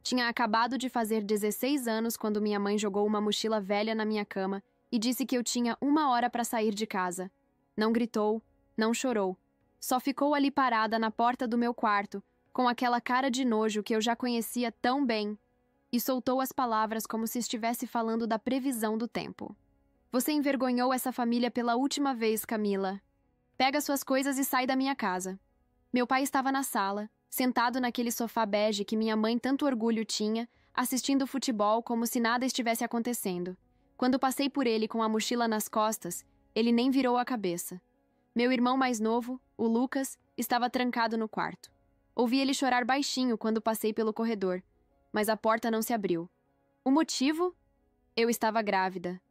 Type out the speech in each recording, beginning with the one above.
Tinha acabado de fazer 16 anos quando minha mãe jogou uma mochila velha na minha cama e disse que eu tinha 1 hora para sair de casa. Não gritou, não chorou. Só ficou ali parada na porta do meu quarto, com aquela cara de nojo que eu já conhecia tão bem, e soltou as palavras como se estivesse falando da previsão do tempo. Você envergonhou essa família pela última vez, Camila. Pega suas coisas e sai da minha casa. Meu pai estava na sala, sentado naquele sofá bege que minha mãe tanto orgulho tinha, assistindo futebol como se nada estivesse acontecendo. Quando passei por ele com a mochila nas costas, ele nem virou a cabeça. Meu irmão mais novo, o Lucas, estava trancado no quarto. Ouvi ele chorar baixinho quando passei pelo corredor, mas a porta não se abriu. O motivo? Eu estava grávida.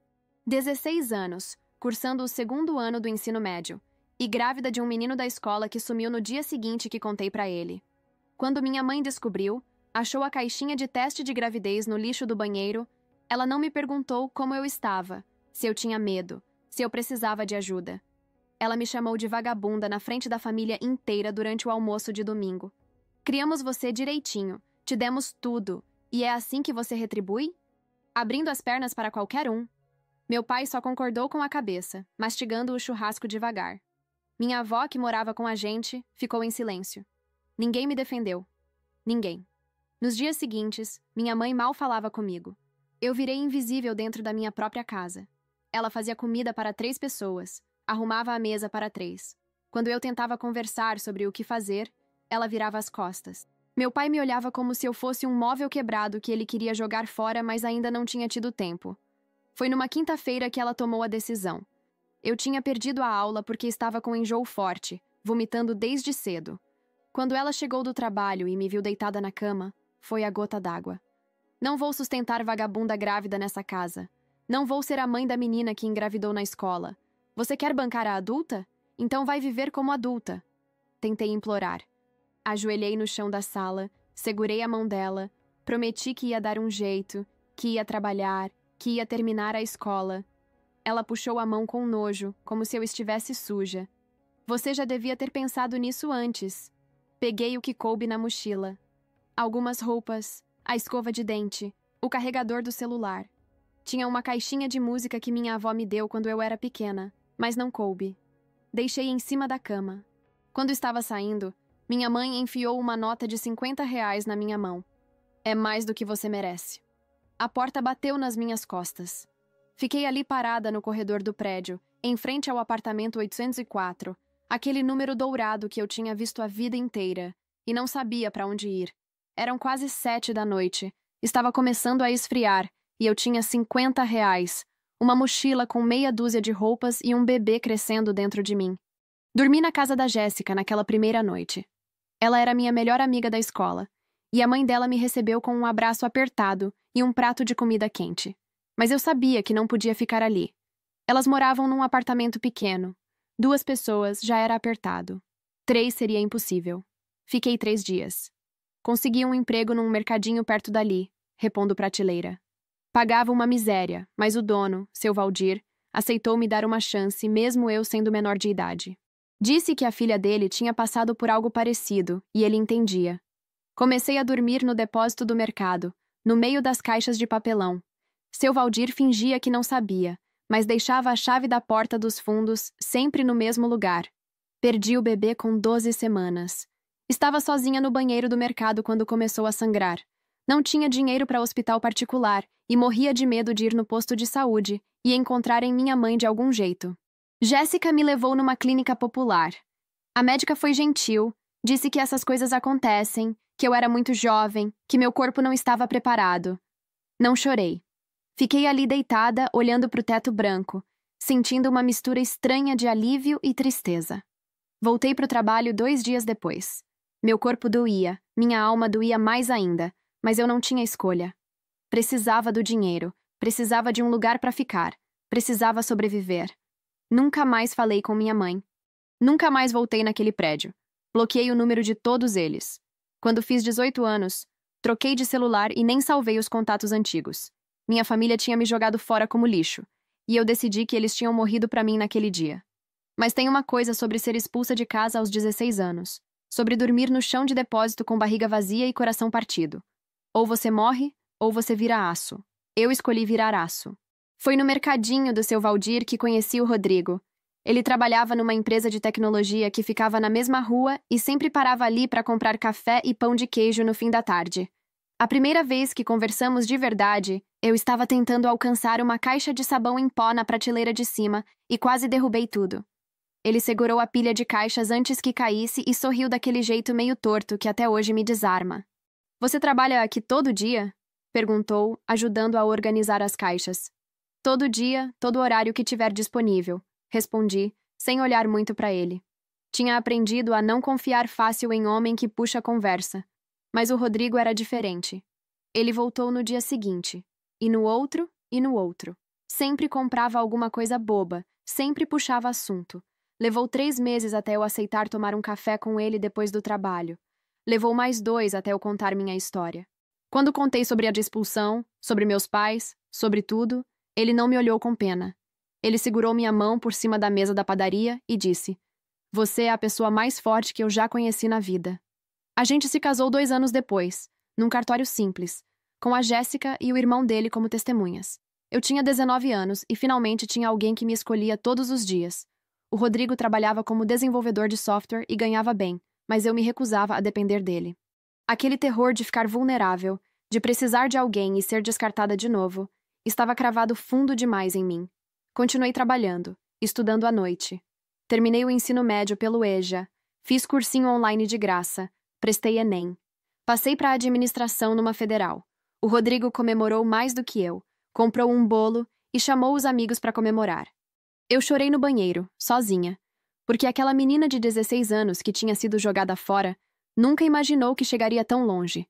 16 anos, cursando o 2º ano do ensino médio, e grávida de um menino da escola que sumiu no dia seguinte que contei para ele. Quando minha mãe descobriu, achou a caixinha de teste de gravidez no lixo do banheiro. Ela não me perguntou como eu estava, se eu tinha medo, se eu precisava de ajuda. Ela me chamou de vagabunda na frente da família inteira durante o almoço de domingo. Criamos você direitinho, te demos tudo, e é assim que você retribui? Abrindo as pernas para qualquer um. Meu pai só concordou com a cabeça, mastigando o churrasco devagar. Minha avó, que morava com a gente, ficou em silêncio. Ninguém me defendeu. Ninguém. Nos dias seguintes, minha mãe mal falava comigo. Eu virei invisível dentro da minha própria casa. Ela fazia comida para 3 pessoas, arrumava a mesa para 3. Quando eu tentava conversar sobre o que fazer, ela virava as costas. Meu pai me olhava como se eu fosse um móvel quebrado que ele queria jogar fora, mas ainda não tinha tido tempo. Foi numa quinta-feira que ela tomou a decisão. Eu tinha perdido a aula porque estava com enjoo forte, vomitando desde cedo. Quando ela chegou do trabalho e me viu deitada na cama, foi a gota d'água. Não vou sustentar vagabunda grávida nessa casa. Não vou ser a mãe da menina que engravidou na escola. Você quer bancar a adulta? Então vai viver como adulta. Tentei implorar. Ajoelhei no chão da sala, segurei a mão dela, prometi que ia dar um jeito, que ia trabalhar, que ia terminar a escola. Ela puxou a mão com nojo, como se eu estivesse suja. Você já devia ter pensado nisso antes. Peguei o que coube na mochila. Algumas roupas, a escova de dente, o carregador do celular. Tinha uma caixinha de música que minha avó me deu quando eu era pequena, mas não coube. Deixei em cima da cama. Quando estava saindo, minha mãe enfiou uma nota de R$ 50 na minha mão. É mais do que você merece. A porta bateu nas minhas costas. Fiquei ali parada no corredor do prédio, em frente ao apartamento 804, aquele número dourado que eu tinha visto a vida inteira, e não sabia para onde ir. Eram quase 7 da noite. Estava começando a esfriar, e eu tinha R$ 50, uma mochila com meia dúzia de roupas e um bebê crescendo dentro de mim. Dormi na casa da Jéssica naquela primeira noite. Ela era minha melhor amiga da escola, e a mãe dela me recebeu com um abraço apertado e um prato de comida quente. Mas eu sabia que não podia ficar ali. Elas moravam num apartamento pequeno. 2 pessoas já era apertado. 3 seria impossível. Fiquei 3 dias. Consegui um emprego num mercadinho perto dali, repondo prateleira. Pagava uma miséria, mas o dono, seu Valdir, aceitou me dar uma chance, mesmo eu sendo menor de idade. Disse que a filha dele tinha passado por algo parecido, e ele entendia. Comecei a dormir no depósito do mercado, no meio das caixas de papelão. Seu Valdir fingia que não sabia, mas deixava a chave da porta dos fundos sempre no mesmo lugar. Perdi o bebê com 12 semanas. Estava sozinha no banheiro do mercado quando começou a sangrar. Não tinha dinheiro para hospital particular e morria de medo de ir no posto de saúde e encontrarem minha mãe de algum jeito. Jéssica me levou numa clínica popular. A médica foi gentil, disse que essas coisas acontecem, que eu era muito jovem, que meu corpo não estava preparado. Não chorei. Fiquei ali deitada, olhando para o teto branco, sentindo uma mistura estranha de alívio e tristeza. Voltei para o trabalho 2 dias depois. Meu corpo doía, minha alma doía mais ainda, mas eu não tinha escolha. Precisava do dinheiro, precisava de um lugar para ficar, precisava sobreviver. Nunca mais falei com minha mãe. Nunca mais voltei naquele prédio. Bloqueei o número de todos eles. Quando fiz 18 anos, troquei de celular e nem salvei os contatos antigos. Minha família tinha me jogado fora como lixo, e eu decidi que eles tinham morrido para mim naquele dia. Mas tem uma coisa sobre ser expulsa de casa aos 16 anos, sobre dormir no chão de depósito com barriga vazia e coração partido. Ou você morre, ou você vira aço. Eu escolhi virar aço. Foi no mercadinho do seu Valdir que conheci o Rodrigo. Ele trabalhava numa empresa de tecnologia que ficava na mesma rua e sempre parava ali para comprar café e pão de queijo no fim da tarde. A primeira vez que conversamos de verdade, eu estava tentando alcançar uma caixa de sabão em pó na prateleira de cima e quase derrubei tudo. Ele segurou a pilha de caixas antes que caísse e sorriu daquele jeito meio torto que até hoje me desarma. Você trabalha aqui todo dia? Perguntou, ajudando a organizar as caixas. Todo dia, todo horário que tiver disponível, respondi, sem olhar muito para ele. Tinha aprendido a não confiar fácil em homem que puxa a conversa. Mas o Rodrigo era diferente. Ele voltou no dia seguinte, e no outro, e no outro. Sempre comprava alguma coisa boba, sempre puxava assunto. Levou 3 meses até eu aceitar tomar um café com ele depois do trabalho. Levou mais 2 até eu contar minha história. Quando contei sobre a expulsão, sobre meus pais, sobre tudo, ele não me olhou com pena. Ele segurou minha mão por cima da mesa da padaria e disse: "Você é a pessoa mais forte que eu já conheci na vida." A gente se casou 2 anos depois, num cartório simples, com a Jéssica e o irmão dele como testemunhas. Eu tinha 19 anos e finalmente tinha alguém que me escolhia todos os dias. O Rodrigo trabalhava como desenvolvedor de software e ganhava bem, mas eu me recusava a depender dele. Aquele terror de ficar vulnerável, de precisar de alguém e ser descartada de novo, estava cravado fundo demais em mim. Continuei trabalhando, estudando à noite. Terminei o ensino médio pelo EJA, fiz cursinho online de graça, prestei Enem. Passei para a administração numa federal. O Rodrigo comemorou mais do que eu, comprou um bolo e chamou os amigos para comemorar. Eu chorei no banheiro, sozinha, porque aquela menina de 16 anos que tinha sido jogada fora nunca imaginou que chegaria tão longe.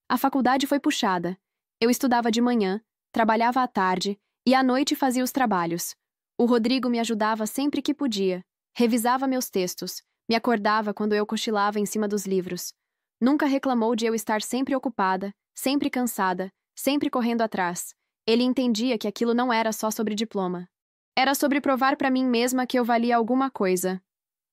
A faculdade foi puxada. Eu estudava de manhã, trabalhava à tarde e à noite fazia os trabalhos. O Rodrigo me ajudava sempre que podia, revisava meus textos, me acordava quando eu cochilava em cima dos livros. Nunca reclamou de eu estar sempre ocupada, sempre cansada, sempre correndo atrás. Ele entendia que aquilo não era só sobre diploma. Era sobre provar para mim mesma que eu valia alguma coisa.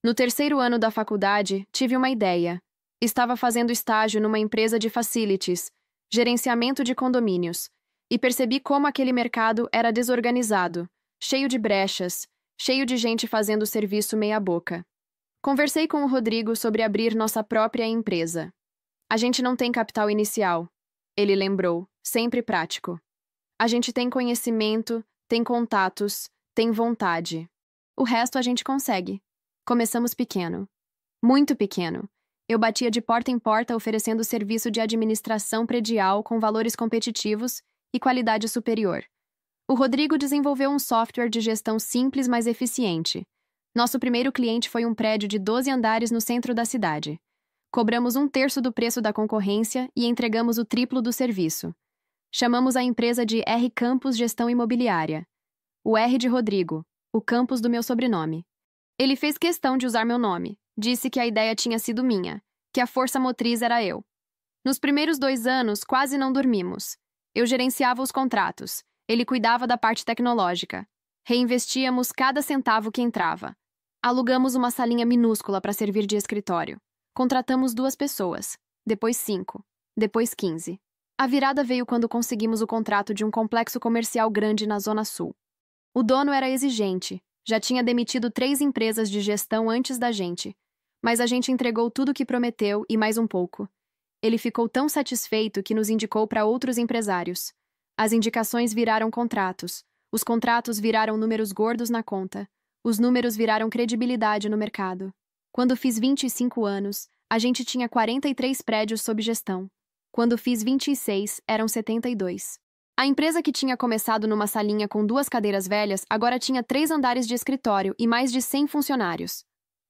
No 3º ano da faculdade, tive uma ideia. Estava fazendo estágio numa empresa de facilities, gerenciamento de condomínios, e percebi como aquele mercado era desorganizado, cheio de brechas, cheio de gente fazendo serviço meia-boca. Conversei com o Rodrigo sobre abrir nossa própria empresa. A gente não tem capital inicial, ele lembrou, sempre prático. A gente tem conhecimento, tem contatos, tem vontade. O resto a gente consegue. Começamos pequeno. Muito pequeno. Eu batia de porta em porta oferecendo serviço de administração predial com valores competitivos e qualidade superior. O Rodrigo desenvolveu um software de gestão simples, mas eficiente. Nosso primeiro cliente foi um prédio de 12 andares no centro da cidade. Cobramos 1/3 do preço da concorrência e entregamos o triplo do serviço. Chamamos a empresa de R Campos Gestão Imobiliária. O R de Rodrigo, o Campos do meu sobrenome. Ele fez questão de usar meu nome. Disse que a ideia tinha sido minha, que a força motriz era eu. Nos primeiros 2 anos, quase não dormimos. Eu gerenciava os contratos. Ele cuidava da parte tecnológica. Reinvestíamos cada centavo que entrava. Alugamos uma salinha minúscula para servir de escritório. Contratamos 2 pessoas, depois 5, depois 15. A virada veio quando conseguimos o contrato de um complexo comercial grande na Zona Sul. O dono era exigente, já tinha demitido 3 empresas de gestão antes da gente, mas a gente entregou tudo o que prometeu e mais um pouco. Ele ficou tão satisfeito que nos indicou para outros empresários. As indicações viraram contratos, os contratos viraram números gordos na conta, os números viraram credibilidade no mercado. Quando fiz 25 anos, a gente tinha 43 prédios sob gestão. Quando fiz 26, eram 72. A empresa que tinha começado numa salinha com 2 cadeiras velhas agora tinha 3 andares de escritório e mais de 100 funcionários.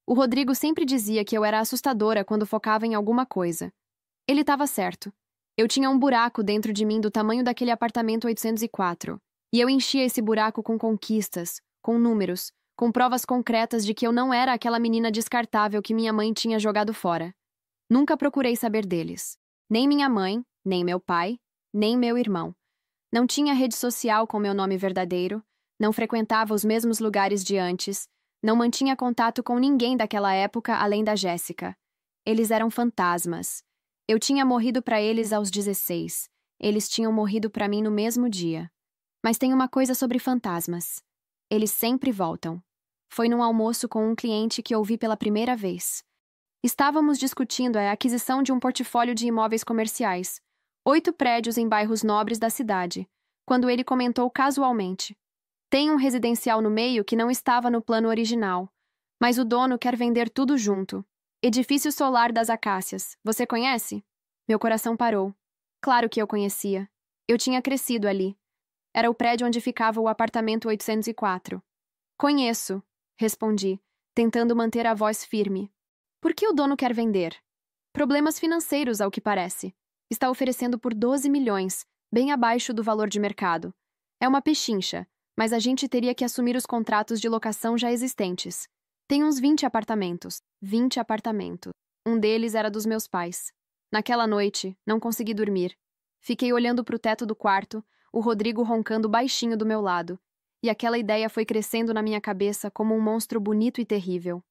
O Rodrigo sempre dizia que eu era assustadora quando focava em alguma coisa. Ele estava certo. Eu tinha um buraco dentro de mim do tamanho daquele apartamento 804. E eu enchia esse buraco com conquistas, com números, com provas concretas de que eu não era aquela menina descartável que minha mãe tinha jogado fora. Nunca procurei saber deles. Nem minha mãe, nem meu pai, nem meu irmão. Não tinha rede social com meu nome verdadeiro, não frequentava os mesmos lugares de antes, não mantinha contato com ninguém daquela época além da Jéssica. Eles eram fantasmas. Eu tinha morrido para eles aos 16. Eles tinham morrido para mim no mesmo dia. Mas tem uma coisa sobre fantasmas. Eles sempre voltam. Foi num almoço com um cliente que ouvi pela primeira vez. Estávamos discutindo a aquisição de um portfólio de imóveis comerciais, 8 prédios em bairros nobres da cidade, quando ele comentou casualmente: tem um residencial no meio que não estava no plano original, mas o dono quer vender tudo junto. Edifício Solar das Acácias, você conhece? Meu coração parou. Claro que eu conhecia. Eu tinha crescido ali. Era o prédio onde ficava o apartamento 804. Conheço, respondi, tentando manter a voz firme. Por que o dono quer vender? Problemas financeiros, ao que parece. Está oferecendo por 12 milhões, bem abaixo do valor de mercado. É uma pechincha, mas a gente teria que assumir os contratos de locação já existentes. Tem uns 20 apartamentos. 20 apartamentos. Um deles era dos meus pais. Naquela noite, não consegui dormir. Fiquei olhando para o teto do quarto, o Rodrigo roncando baixinho do meu lado, e aquela ideia foi crescendo na minha cabeça como um monstro bonito e terrível.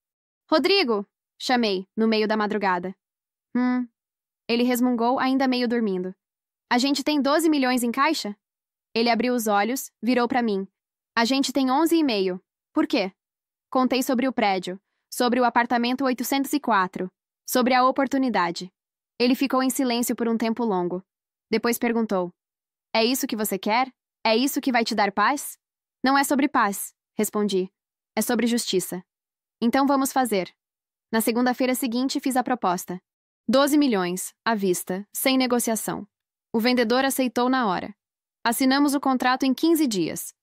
Rodrigo! Chamei, no meio da madrugada. Ele resmungou, ainda meio dormindo. A gente tem 12 milhões em caixa? Ele abriu os olhos, virou para mim. A gente tem 11,5. Por quê? Contei sobre o prédio, sobre o apartamento 804, sobre a oportunidade. Ele ficou em silêncio por um tempo longo. Depois perguntou: é isso que você quer? É isso que vai te dar paz? Não é sobre paz, respondi. É sobre justiça. Então vamos fazer. Na segunda-feira seguinte, fiz a proposta. 12 milhões, à vista, sem negociação. O vendedor aceitou na hora. Assinamos o contrato em 15 dias.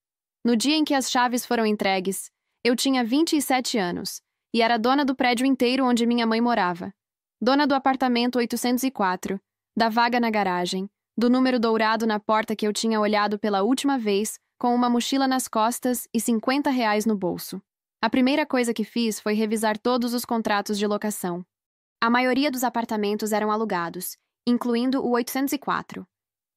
No dia em que as chaves foram entregues, eu tinha 27 anos e era dona do prédio inteiro onde minha mãe morava. Dona do apartamento 804, da vaga na garagem, do número dourado na porta que eu tinha olhado pela última vez, com uma mochila nas costas e R$ 50 no bolso. A primeira coisa que fiz foi revisar todos os contratos de locação. A maioria dos apartamentos eram alugados, incluindo o 804.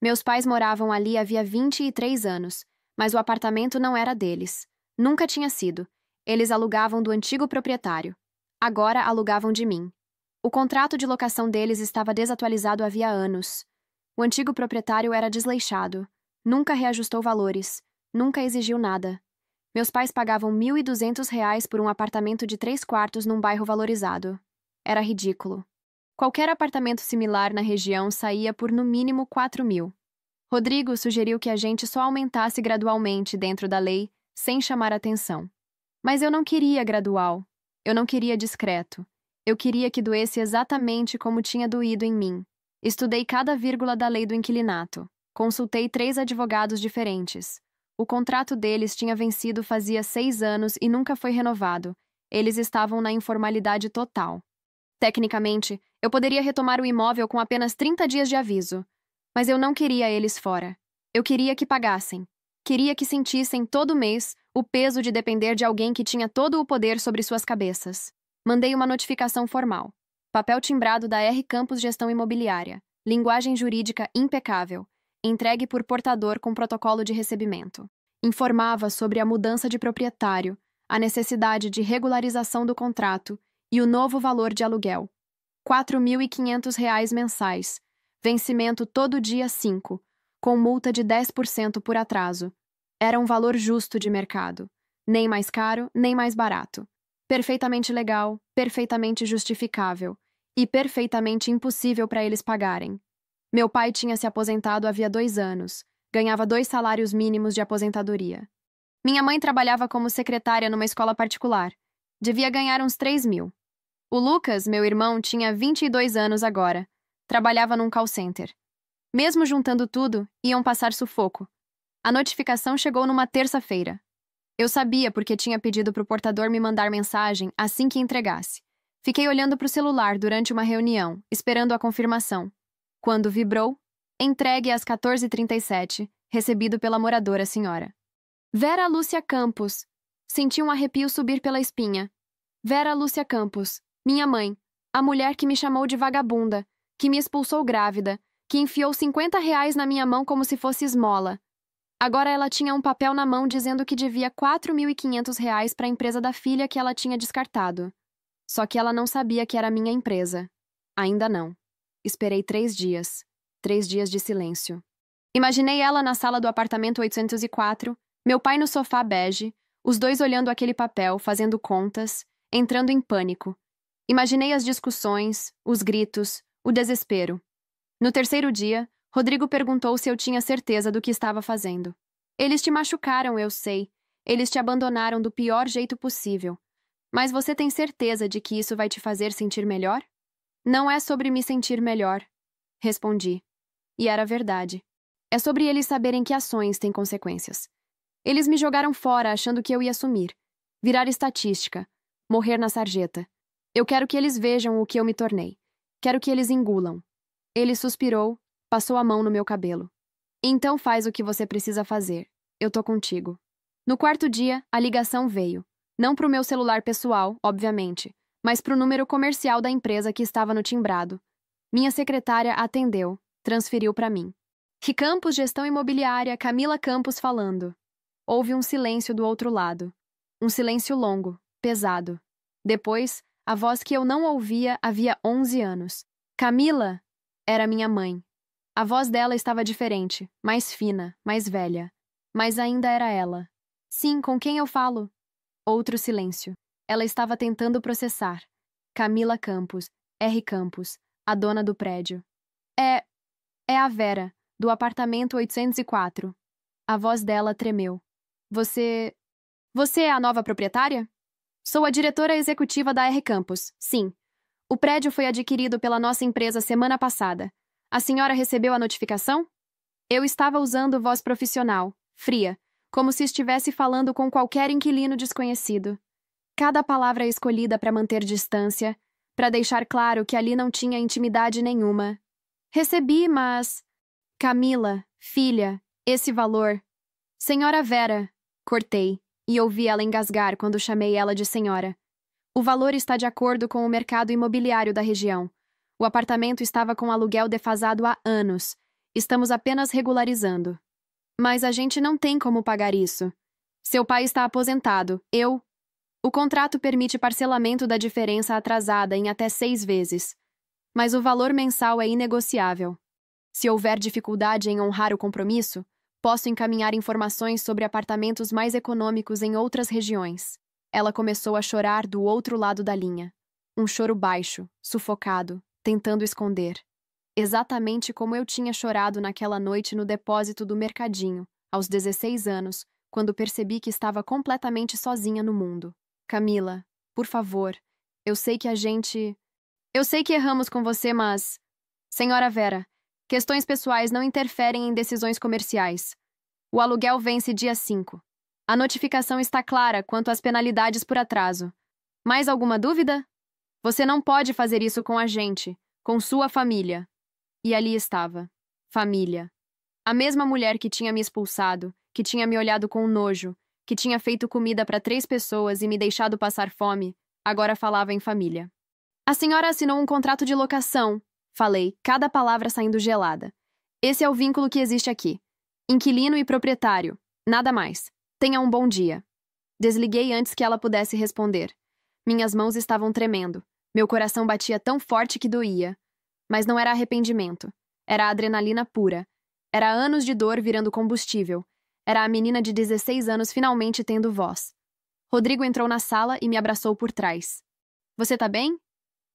Meus pais moravam ali havia 23 anos, mas o apartamento não era deles. Nunca tinha sido. Eles alugavam do antigo proprietário. Agora alugavam de mim. O contrato de locação deles estava desatualizado havia anos. O antigo proprietário era desleixado. Nunca reajustou valores. Nunca exigiu nada. Meus pais pagavam R$ 1.200 por um apartamento de 3 quartos num bairro valorizado. Era ridículo. Qualquer apartamento similar na região saía por no mínimo 4 mil. Rodrigo sugeriu que a gente só aumentasse gradualmente dentro da lei, sem chamar atenção. Mas eu não queria gradual. Eu não queria discreto. Eu queria que doesse exatamente como tinha doído em mim. Estudei cada vírgula da lei do inquilinato. Consultei 3 advogados diferentes. O contrato deles tinha vencido fazia 6 anos e nunca foi renovado. Eles estavam na informalidade total. Tecnicamente, eu poderia retomar o imóvel com apenas 30 dias de aviso. Mas eu não queria eles fora. Eu queria que pagassem. Queria que sentissem todo mês o peso de depender de alguém que tinha todo o poder sobre suas cabeças. Mandei uma notificação formal. Papel timbrado da R. Campos Gestão Imobiliária. Linguagem jurídica impecável. Entregue por portador com protocolo de recebimento. Informava sobre a mudança de proprietário, a necessidade de regularização do contrato e o novo valor de aluguel. R$ 4.500 mensais. Vencimento todo dia 5, com multa de 10% por atraso. Era um valor justo de mercado. Nem mais caro, nem mais barato. Perfeitamente legal, perfeitamente justificável e perfeitamente impossível para eles pagarem. Meu pai tinha se aposentado havia 2 anos, ganhava 2 salários mínimos de aposentadoria. Minha mãe trabalhava como secretária numa escola particular. Devia ganhar uns 3 mil. O Lucas, meu irmão, tinha 22 anos agora. Trabalhava num call center. Mesmo juntando tudo, iam passar sufoco. A notificação chegou numa terça-feira. Eu sabia porque tinha pedido para o portador me mandar mensagem assim que entregasse. Fiquei olhando para o celular durante uma reunião, esperando a confirmação. Quando vibrou, entregue às 14h37, recebido pela moradora senhora. Vera Lúcia Campos. Senti um arrepio subir pela espinha. Vera Lúcia Campos, minha mãe, a mulher que me chamou de vagabunda, que me expulsou grávida, que enfiou R$ 50 na minha mão como se fosse esmola. Agora ela tinha um papel na mão dizendo que devia R$ 4.500 para a empresa da filha que ela tinha descartado. Só que ela não sabia que era minha empresa. Ainda não. Esperei 3 dias. 3 dias de silêncio. Imaginei ela na sala do apartamento 804, meu pai no sofá bege, os dois olhando aquele papel, fazendo contas, entrando em pânico. Imaginei as discussões, os gritos, o desespero. No terceiro dia, Rodrigo perguntou se eu tinha certeza do que estava fazendo. Eles te machucaram, eu sei. Eles te abandonaram do pior jeito possível. Mas você tem certeza de que isso vai te fazer sentir melhor? Não é sobre me sentir melhor, respondi. E era verdade. É sobre eles saberem que ações têm consequências. Eles me jogaram fora achando que eu ia sumir, virar estatística, morrer na sarjeta. Eu quero que eles vejam o que eu me tornei. Quero que eles engulam. Ele suspirou, passou a mão no meu cabelo. Então faz o que você precisa fazer. Eu tô contigo. No quarto dia, a ligação veio. Não pro meu celular pessoal, obviamente, mas pro número comercial da empresa que estava no timbrado. Minha secretária atendeu, transferiu para mim. Ricampos Gestão Imobiliária, Camila Campos falando. Houve um silêncio do outro lado. Um silêncio longo, pesado. Depois, a voz que eu não ouvia havia 11 anos. Camila era minha mãe. A voz dela estava diferente, mais fina, mais velha. Mas ainda era ela. Sim, com quem eu falo? Outro silêncio. Ela estava tentando processar. Camila Campos, R. Campos, a dona do prédio. É a Vera, do apartamento 804. A voz dela tremeu. Você é a nova proprietária? Sou a diretora executiva da R. Campos, sim. O prédio foi adquirido pela nossa empresa semana passada. A senhora recebeu a notificação? Eu estava usando voz profissional, fria, como se estivesse falando com qualquer inquilino desconhecido. Cada palavra escolhida para manter distância, para deixar claro que ali não tinha intimidade nenhuma. Recebi, mas... Camila, filha, esse valor... Senhora Vera, cortei, e ouvi ela engasgar quando chamei ela de senhora. O valor está de acordo com o mercado imobiliário da região. O apartamento estava com aluguel defasado há anos. Estamos apenas regularizando. Mas a gente não tem como pagar isso. Seu pai está aposentado, O contrato permite parcelamento da diferença atrasada em até 6 vezes. Mas o valor mensal é inegociável. Se houver dificuldade em honrar o compromisso, posso encaminhar informações sobre apartamentos mais econômicos em outras regiões. Ela começou a chorar do outro lado da linha. Um choro baixo, sufocado, tentando esconder. Exatamente como eu tinha chorado naquela noite no depósito do mercadinho, aos 16 anos, quando percebi que estava completamente sozinha no mundo. Camila, por favor, eu sei que erramos com você, mas... Senhora Vera, questões pessoais não interferem em decisões comerciais. O aluguel vence dia 5. A notificação está clara quanto às penalidades por atraso. Mais alguma dúvida? Você não pode fazer isso com a gente, com sua família. E ali estava. Família. A mesma mulher que tinha me expulsado, que tinha me olhado com nojo, que tinha feito comida para 3 pessoas e me deixado passar fome, agora falava em família. A senhora assinou um contrato de locação, falei, cada palavra saindo gelada. Esse é o vínculo que existe aqui. Inquilino e proprietário. Nada mais. Tenha um bom dia. Desliguei antes que ela pudesse responder. Minhas mãos estavam tremendo. Meu coração batia tão forte que doía. Mas não era arrependimento. Era adrenalina pura. Era anos de dor virando combustível. Era a menina de 16 anos finalmente tendo voz. Rodrigo entrou na sala e me abraçou por trás. Você tá bem?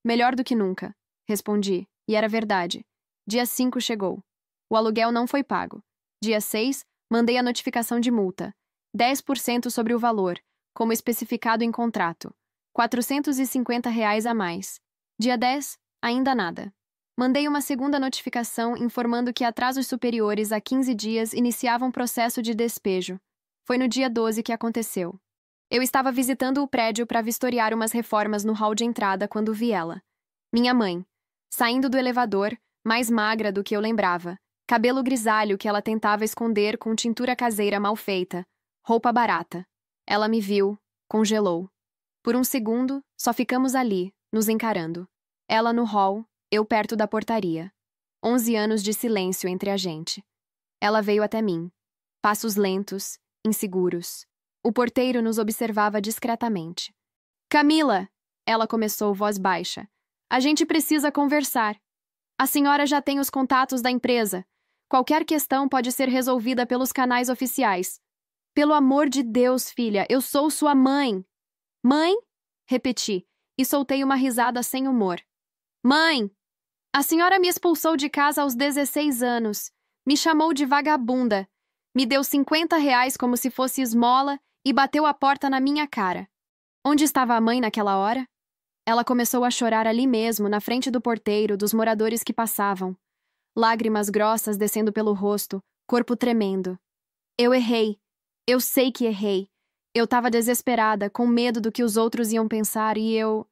Melhor do que nunca, respondi, e era verdade. Dia 5 chegou. O aluguel não foi pago. Dia 6, mandei a notificação de multa. 10% sobre o valor, como especificado em contrato. R$ 450 a mais. Dia 10, ainda nada. Mandei uma segunda notificação informando que atrasos superiores a 15 dias iniciavam processo de despejo. Foi no dia 12 que aconteceu. Eu estava visitando o prédio para vistoriar umas reformas no hall de entrada quando vi ela. Minha mãe, saindo do elevador, mais magra do que eu lembrava, cabelo grisalho que ela tentava esconder com tintura caseira mal feita, roupa barata. Ela me viu, congelou. Por um segundo, só ficamos ali, nos encarando. Ela no hall, eu perto da portaria. 11 anos de silêncio entre a gente. Ela veio até mim. Passos lentos, inseguros. O porteiro nos observava discretamente. Camila! Ela começou voz baixa. A gente precisa conversar. A senhora já tem os contatos da empresa. Qualquer questão pode ser resolvida pelos canais oficiais. Pelo amor de Deus, filha, eu sou sua mãe. Mãe? Repeti, e soltei uma risada sem humor. Mãe! A senhora me expulsou de casa aos 16 anos. Me chamou de vagabunda. Me deu R$ 50 como se fosse esmola e bateu a porta na minha cara. Onde estava a mãe naquela hora? Ela começou a chorar ali mesmo, na frente do porteiro, dos moradores que passavam. Lágrimas grossas descendo pelo rosto, corpo tremendo. Eu errei. Eu sei que errei. Eu estava desesperada, com medo do que os outros iam pensar e eu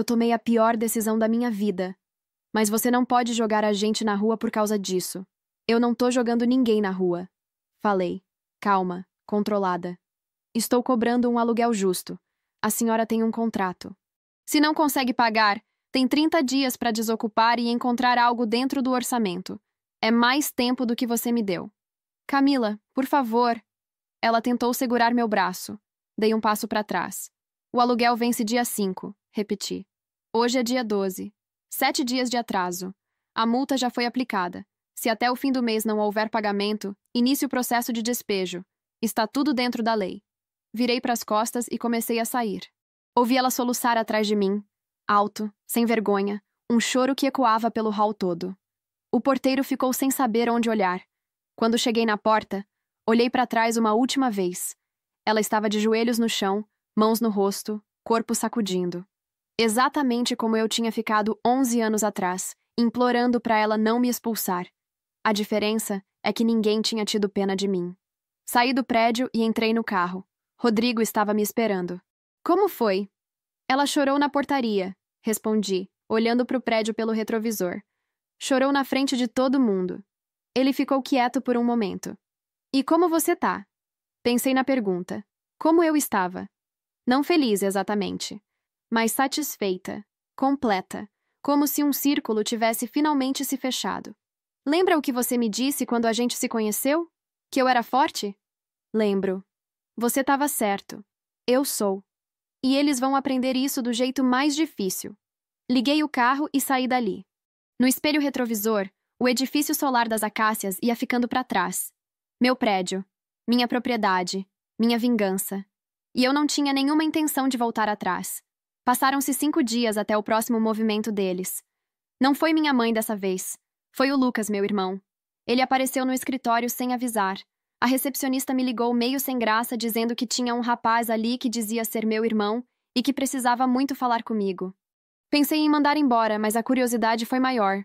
tomei a pior decisão da minha vida. Mas você não pode jogar a gente na rua por causa disso. Eu não tô jogando ninguém na rua. Falei, calma, controlada. Estou cobrando um aluguel justo. A senhora tem um contrato. Se não consegue pagar, tem 30 dias para desocupar e encontrar algo dentro do orçamento. É mais tempo do que você me deu. Camila, por favor. Ela tentou segurar meu braço. Dei um passo para trás. O aluguel vence dia 5, repeti. Hoje é dia 12. 7 dias de atraso. A multa já foi aplicada. Se até o fim do mês não houver pagamento, inicie o processo de despejo. Está tudo dentro da lei. Virei para as costas e comecei a sair. Ouvi ela soluçar atrás de mim, alto, sem vergonha, um choro que ecoava pelo hall todo. O porteiro ficou sem saber onde olhar. Quando cheguei na porta, olhei para trás uma última vez. Ela estava de joelhos no chão, mãos no rosto, corpo sacudindo. Exatamente como eu tinha ficado 11 anos atrás, implorando para ela não me expulsar. A diferença é que ninguém tinha tido pena de mim. Saí do prédio e entrei no carro. Rodrigo estava me esperando. Como foi? Ela chorou na portaria, respondi, olhando para o prédio pelo retrovisor. Chorou na frente de todo mundo. Ele ficou quieto por um momento. E como você tá? Pensei na pergunta. Como eu estava? Não feliz exatamente, mas satisfeita, completa, como se um círculo tivesse finalmente se fechado. Lembra o que você me disse quando a gente se conheceu? Que eu era forte? Lembro. Você estava certo. Eu sou. E eles vão aprender isso do jeito mais difícil. Liguei o carro e saí dali. No espelho retrovisor, o edifício solar das acácias ia ficando para trás. Meu prédio, minha propriedade, minha vingança. E eu não tinha nenhuma intenção de voltar atrás. Passaram-se 5 dias até o próximo movimento deles. Não foi minha mãe dessa vez. Foi o Lucas, meu irmão. Ele apareceu no escritório sem avisar. A recepcionista me ligou meio sem graça, dizendo que tinha um rapaz ali que dizia ser meu irmão e que precisava muito falar comigo. Pensei em mandar embora, mas a curiosidade foi maior.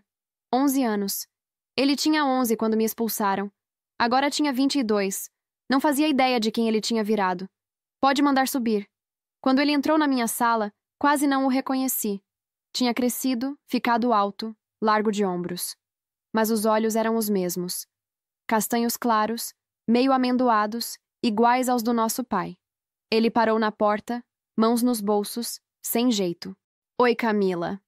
11 anos. Ele tinha 11 quando me expulsaram. Agora tinha 22. Não fazia ideia de quem ele tinha virado. Pode mandar subir. Quando ele entrou na minha sala, quase não o reconheci. Tinha crescido, ficado alto, largo de ombros. Mas os olhos eram os mesmos. Castanhos claros, meio amendoados, iguais aos do nosso pai. Ele parou na porta, mãos nos bolsos, sem jeito. Oi, Camila.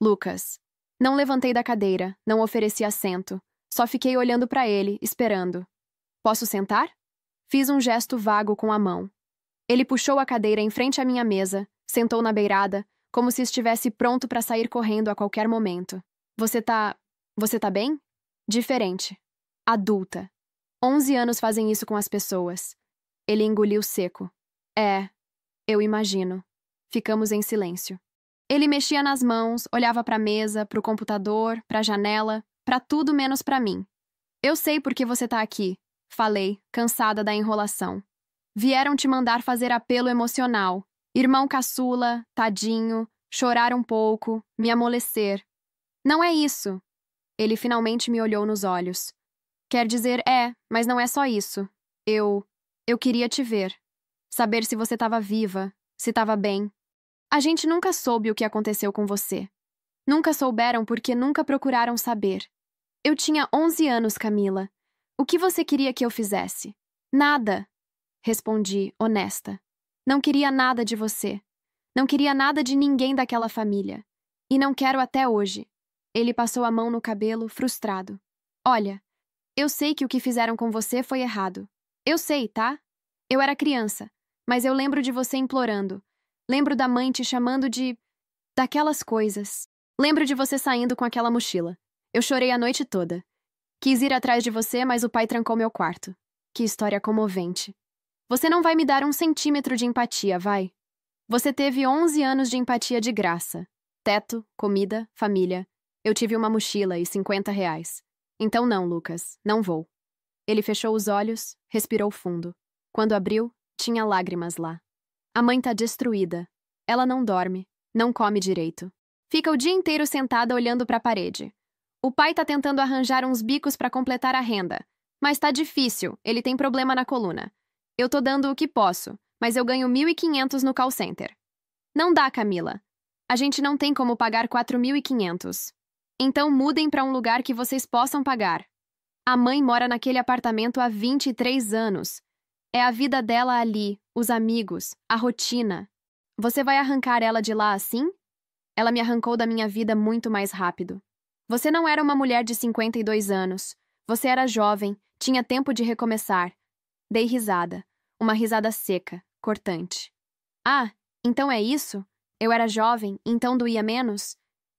Lucas. Não levantei da cadeira, não ofereci assento. Só fiquei olhando para ele, esperando. Posso sentar? Fiz um gesto vago com a mão. Ele puxou a cadeira em frente à minha mesa, sentou na beirada, como se estivesse pronto para sair correndo a qualquer momento. Você tá bem? Diferente. Adulta. 11 anos fazem isso com as pessoas. Ele engoliu seco. Eu imagino. Ficamos em silêncio. Ele mexia nas mãos, olhava para a mesa, para o computador, para a janela, para tudo menos para mim. Eu sei por que você tá aqui, falei, cansada da enrolação. Vieram te mandar fazer apelo emocional. Irmão caçula, tadinho, chorar um pouco, me amolecer. Não é isso. Ele finalmente me olhou nos olhos. Quer dizer, mas não é só isso. Eu queria te ver. Saber se você estava viva, se estava bem. A gente nunca soube o que aconteceu com você. Nunca souberam porque nunca procuraram saber. Eu tinha 11 anos, Camila. O que você queria que eu fizesse? Nada. Respondi, honesta. Não queria nada de você. Não queria nada de ninguém daquela família. E não quero até hoje. Ele passou a mão no cabelo, frustrado. Olha, eu sei que o que fizeram com você foi errado. Eu sei, tá? Eu era criança, mas eu lembro de você implorando. Lembro da mãe te chamando de... daquelas coisas. Lembro de você saindo com aquela mochila. Eu chorei a noite toda. Quis ir atrás de você, mas o pai trancou meu quarto. Que história comovente. Você não vai me dar 1 centímetro de empatia, vai? Você teve 11 anos de empatia de graça. Teto, comida, família. Eu tive uma mochila e R$ 50. Então não, Lucas, não vou. Ele fechou os olhos, respirou fundo. Quando abriu, tinha lágrimas lá. A mãe tá destruída. Ela não dorme, não come direito. Fica o dia inteiro sentada olhando para a parede. O pai tá tentando arranjar uns bicos para completar a renda. Mas tá difícil, ele tem problema na coluna. Eu tô dando o que posso, mas eu ganho 1.500 no call center. Não dá, Camila. A gente não tem como pagar 4.500. Então mudem para um lugar que vocês possam pagar. A mãe mora naquele apartamento há 23 anos. É a vida dela ali, os amigos, a rotina. Você vai arrancar ela de lá assim? Ela me arrancou da minha vida muito mais rápido. Você não era uma mulher de 52 anos. Você era jovem, tinha tempo de recomeçar. Dei risada. Uma risada seca, cortante. Ah, então é isso? Eu era jovem, então doía menos?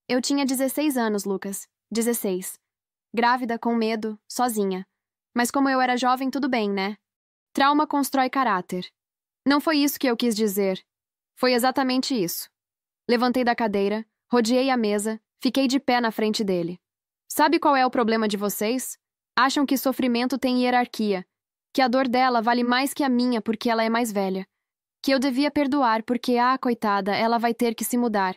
Eu tinha 16 anos, Lucas. 16. Grávida, com medo, sozinha. Mas como eu era jovem, tudo bem, né? Trauma constrói caráter. Não foi isso que eu quis dizer. Foi exatamente isso. Levantei da cadeira, rodeei a mesa, fiquei de pé na frente dele. Sabe qual é o problema de vocês? Acham que sofrimento tem hierarquia, que a dor dela vale mais que a minha porque ela é mais velha, que eu devia perdoar porque, coitada, ela vai ter que se mudar.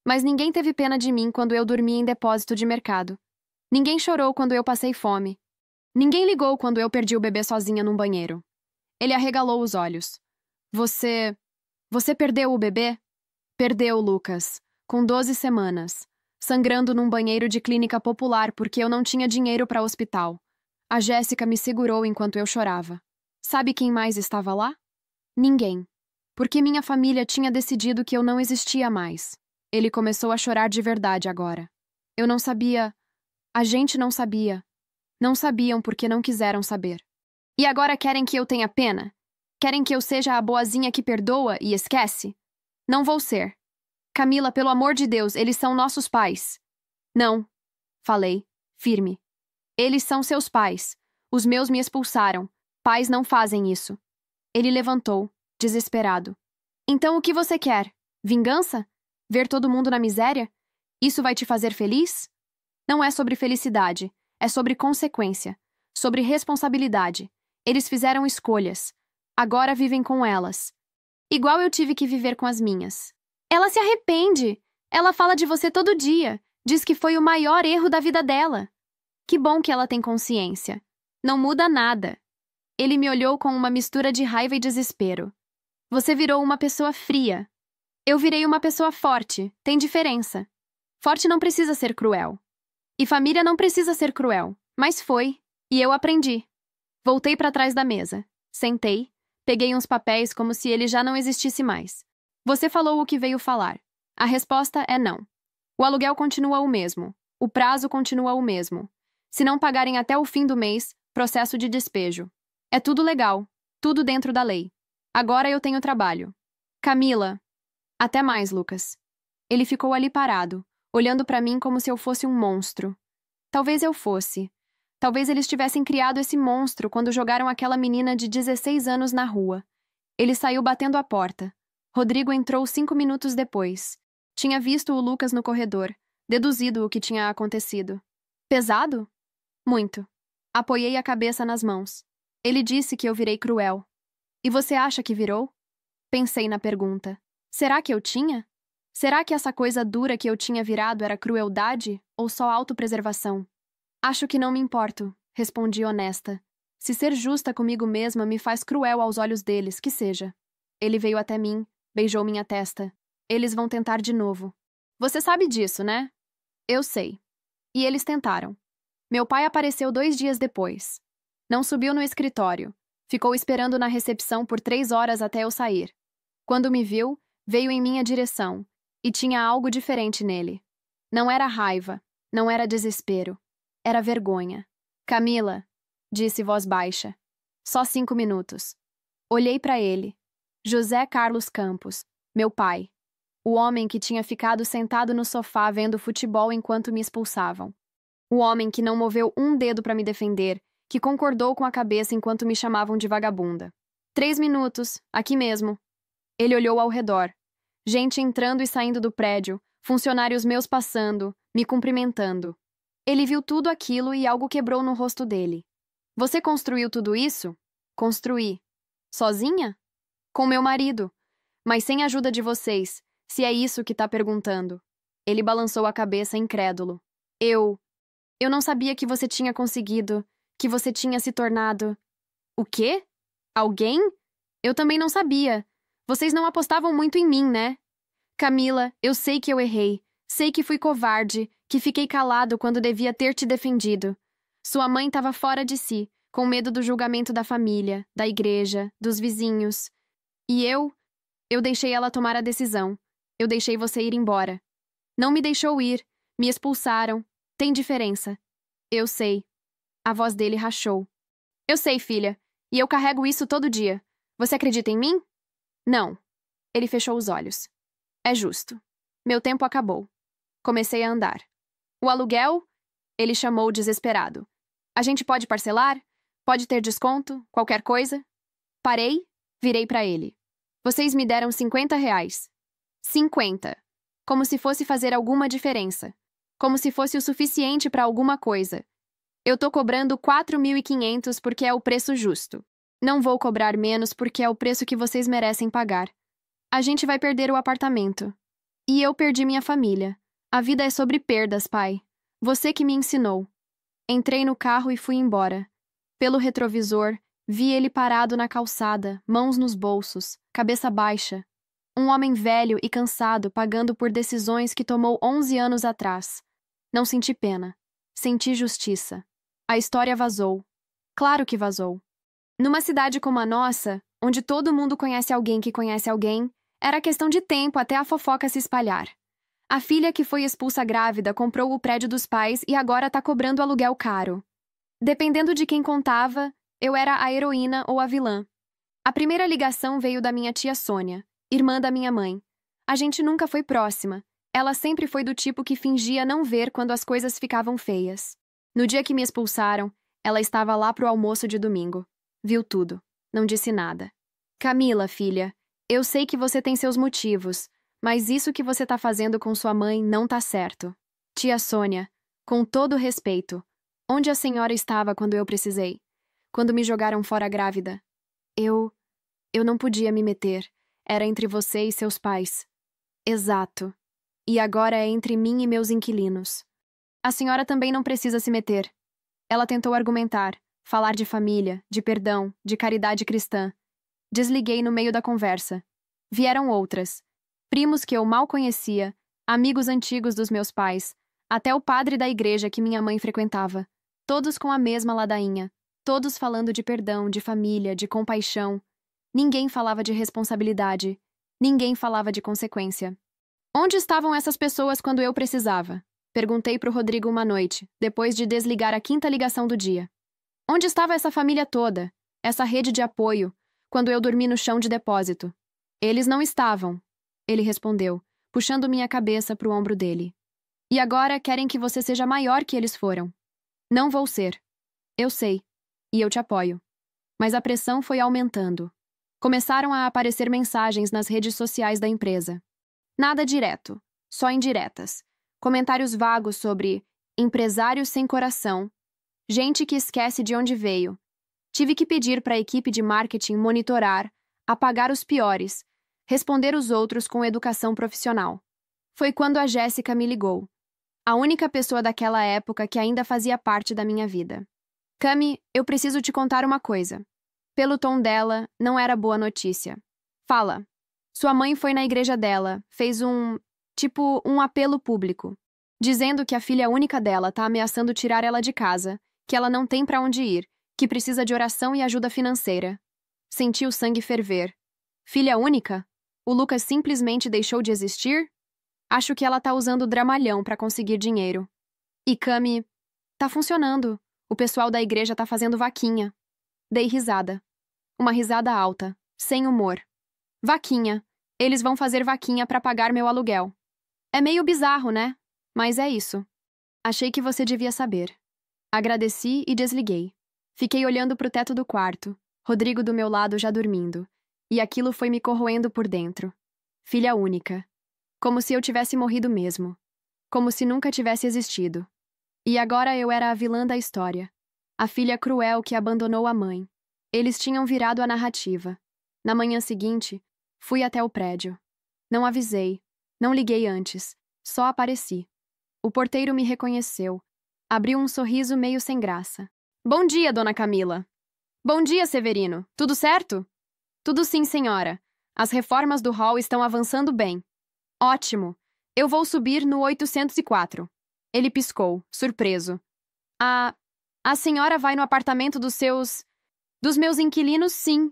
Mas ninguém teve pena de mim quando eu dormi em depósito de mercado. Ninguém chorou quando eu passei fome. Ninguém ligou quando eu perdi o bebê sozinha num banheiro. Ele arregalou os olhos. Você perdeu o bebê? Perdeu, Lucas, com 12 semanas, sangrando num banheiro de clínica popular porque eu não tinha dinheiro para hospital. A Jéssica me segurou enquanto eu chorava. Sabe quem mais estava lá? Ninguém. Porque minha família tinha decidido que eu não existia mais. Ele começou a chorar de verdade agora. Eu não sabia. A gente não sabia. Não sabiam porque não quiseram saber. E agora querem que eu tenha pena? Querem que eu seja a boazinha que perdoa e esquece? Não vou ser. Camila, pelo amor de Deus, eles são nossos pais. Não. Falei, firme. Eles são seus pais. Os meus me expulsaram. Pais não fazem isso. Ele levantou, desesperado. Então o que você quer? Vingança? Ver todo mundo na miséria? Isso vai te fazer feliz? Não é sobre felicidade. É sobre consequência. Sobre responsabilidade. Eles fizeram escolhas. Agora vivem com elas. Igual eu tive que viver com as minhas. Ela se arrepende. Ela fala de você todo dia. Diz que foi o maior erro da vida dela. Que bom que ela tem consciência. Não muda nada. Ele me olhou com uma mistura de raiva e desespero. Você virou uma pessoa fria. Eu virei uma pessoa forte. Tem diferença. Forte não precisa ser cruel. E família não precisa ser cruel. Mas foi. E eu aprendi. Voltei para trás da mesa. Sentei. Peguei uns papéis como se ele já não existisse mais. Você falou o que veio falar. A resposta é não. O aluguel continua o mesmo. O prazo continua o mesmo. Se não pagarem até o fim do mês, processo de despejo. É tudo legal. Tudo dentro da lei. Agora eu tenho trabalho. Camila. Até mais, Lucas. Ele ficou ali parado, olhando para mim como se eu fosse um monstro. Talvez eu fosse. Talvez eles tivessem criado esse monstro quando jogaram aquela menina de 16 anos na rua. Ele saiu batendo a porta. Rodrigo entrou 5 minutos depois. Tinha visto o Lucas no corredor, deduzido o que tinha acontecido. Pesado? Muito. Apoiei a cabeça nas mãos. Ele disse que eu virei cruel. E você acha que virou? Pensei na pergunta. Será que eu tinha? Será que essa coisa dura que eu tinha virado era crueldade ou só autopreservação? Acho que não me importo, respondi honesta. Se ser justa comigo mesma me faz cruel aos olhos deles, que seja. Ele veio até mim, beijou minha testa. Eles vão tentar de novo. Você sabe disso, né? Eu sei. E eles tentaram. Meu pai apareceu 2 dias depois. Não subiu no escritório. Ficou esperando na recepção por 3 horas até eu sair. Quando me viu, veio em minha direção. E tinha algo diferente nele. Não era raiva. Não era desespero. Era vergonha. Camila, disse voz baixa. Só 5 minutos. Olhei para ele. José Carlos Campos, meu pai. O homem que tinha ficado sentado no sofá vendo futebol enquanto me expulsavam. O homem que não moveu um dedo para me defender, que concordou com a cabeça enquanto me chamavam de vagabunda. 3 minutos, aqui mesmo. Ele olhou ao redor. Gente entrando e saindo do prédio, funcionários meus passando, me cumprimentando. Ele viu tudo aquilo e algo quebrou no rosto dele. Você construiu tudo isso? Construí. Sozinha? Com meu marido. Mas sem a ajuda de vocês, se é isso que tá perguntando. Ele balançou a cabeça incrédulo. Eu não sabia que você tinha conseguido, que você tinha se tornado... O quê? Alguém? Eu também não sabia. Vocês não apostavam muito em mim, né? Camila, eu sei que eu errei. Sei que fui covarde, que fiquei calado quando devia ter te defendido. Sua mãe estava fora de si, com medo do julgamento da família, da igreja, dos vizinhos. E eu deixei ela tomar a decisão. Eu deixei você ir embora. Não me deixou ir. Me expulsaram. Tem diferença. Eu sei. A voz dele rachou. Eu sei, filha. E eu carrego isso todo dia. Você acredita em mim? Não. Ele fechou os olhos. É justo. Meu tempo acabou. Comecei a andar. O aluguel? Ele chamou desesperado. A gente pode parcelar? Pode ter desconto? Qualquer coisa? Parei, virei para ele. Vocês me deram R$ 50. 50. Como se fosse fazer alguma diferença. Como se fosse o suficiente para alguma coisa. Eu tô cobrando 4.500 porque é o preço justo. Não vou cobrar menos porque é o preço que vocês merecem pagar. A gente vai perder o apartamento. E eu perdi minha família. A vida é sobre perdas, pai. Você que me ensinou. Entrei no carro e fui embora. Pelo retrovisor, vi ele parado na calçada, mãos nos bolsos, cabeça baixa. Um homem velho e cansado pagando por decisões que tomou 11 anos atrás. Não senti pena. Senti justiça. A história vazou. Claro que vazou. Numa cidade como a nossa, onde todo mundo conhece alguém que conhece alguém, era questão de tempo até a fofoca se espalhar. A filha que foi expulsa grávida comprou o prédio dos pais e agora tá cobrando aluguel caro. Dependendo de quem contava, eu era a heroína ou a vilã. A primeira ligação veio da minha tia Sônia, irmã da minha mãe. A gente nunca foi próxima. Ela sempre foi do tipo que fingia não ver quando as coisas ficavam feias. No dia que me expulsaram, ela estava lá pro almoço de domingo. Viu tudo. Não disse nada. Camila, filha, eu sei que você tem seus motivos, mas isso que você tá fazendo com sua mãe não tá certo. Tia Sônia, com todo respeito, onde a senhora estava quando eu precisei? Quando me jogaram fora grávida? Eu não podia me meter. Era entre você e seus pais. Exato. E agora é entre mim e meus inquilinos. A senhora também não precisa se meter. Ela tentou argumentar, falar de família, de perdão, de caridade cristã. Desliguei no meio da conversa. Vieram outras. Primos que eu mal conhecia, amigos antigos dos meus pais, até o padre da igreja que minha mãe frequentava. Todos com a mesma ladainha. Todos falando de perdão, de família, de compaixão. Ninguém falava de responsabilidade. Ninguém falava de consequência. Onde estavam essas pessoas quando eu precisava? Perguntei pro Rodrigo uma noite, depois de desligar a 5ª ligação do dia. Onde estava essa família toda? Essa rede de apoio, quando eu dormi no chão de depósito? Eles não estavam, ele respondeu, puxando minha cabeça pro ombro dele. E agora querem que você seja maior que eles foram. Não vou ser. Eu sei. E eu te apoio. Mas a pressão foi aumentando. Começaram a aparecer mensagens nas redes sociais da empresa. Nada direto, só indiretas. Comentários vagos sobre empresários sem coração, gente que esquece de onde veio. Tive que pedir para a equipe de marketing monitorar, apagar os piores, responder os outros com educação profissional. Foi quando a Jéssica me ligou. A única pessoa daquela época que ainda fazia parte da minha vida. Cami, eu preciso te contar uma coisa. Pelo tom dela, não era boa notícia. Fala. Sua mãe foi na igreja dela, fez um apelo público, dizendo que a filha única dela tá ameaçando tirar ela de casa, que ela não tem pra onde ir, que precisa de oração e ajuda financeira. Senti o sangue ferver. Filha única? O Lucas simplesmente deixou de existir? Acho que ela tá usando dramalhão pra conseguir dinheiro. E Cami, tá funcionando. O pessoal da igreja tá fazendo vaquinha. Dei risada. Uma risada alta, sem humor. Vaquinha. Eles vão fazer vaquinha pra pagar meu aluguel. É meio bizarro, né? Mas é isso. Achei que você devia saber. Agradeci e desliguei. Fiquei olhando pro teto do quarto, Rodrigo do meu lado já dormindo, e aquilo foi me corroendo por dentro. Filha única. Como se eu tivesse morrido mesmo. Como se nunca tivesse existido. E agora eu era a vilã da história. A filha cruel que abandonou a mãe. Eles tinham virado a narrativa. Na manhã seguinte, fui até o prédio. Não avisei, não liguei antes, só apareci. O porteiro me reconheceu. Abriu um sorriso meio sem graça. Bom dia, dona Camila. Bom dia, Severino. Tudo certo? Tudo sim, senhora. As reformas do hall estão avançando bem. Ótimo. Eu vou subir no 804. Ele piscou, surpreso. A senhora vai no apartamento dos meus inquilinos, sim.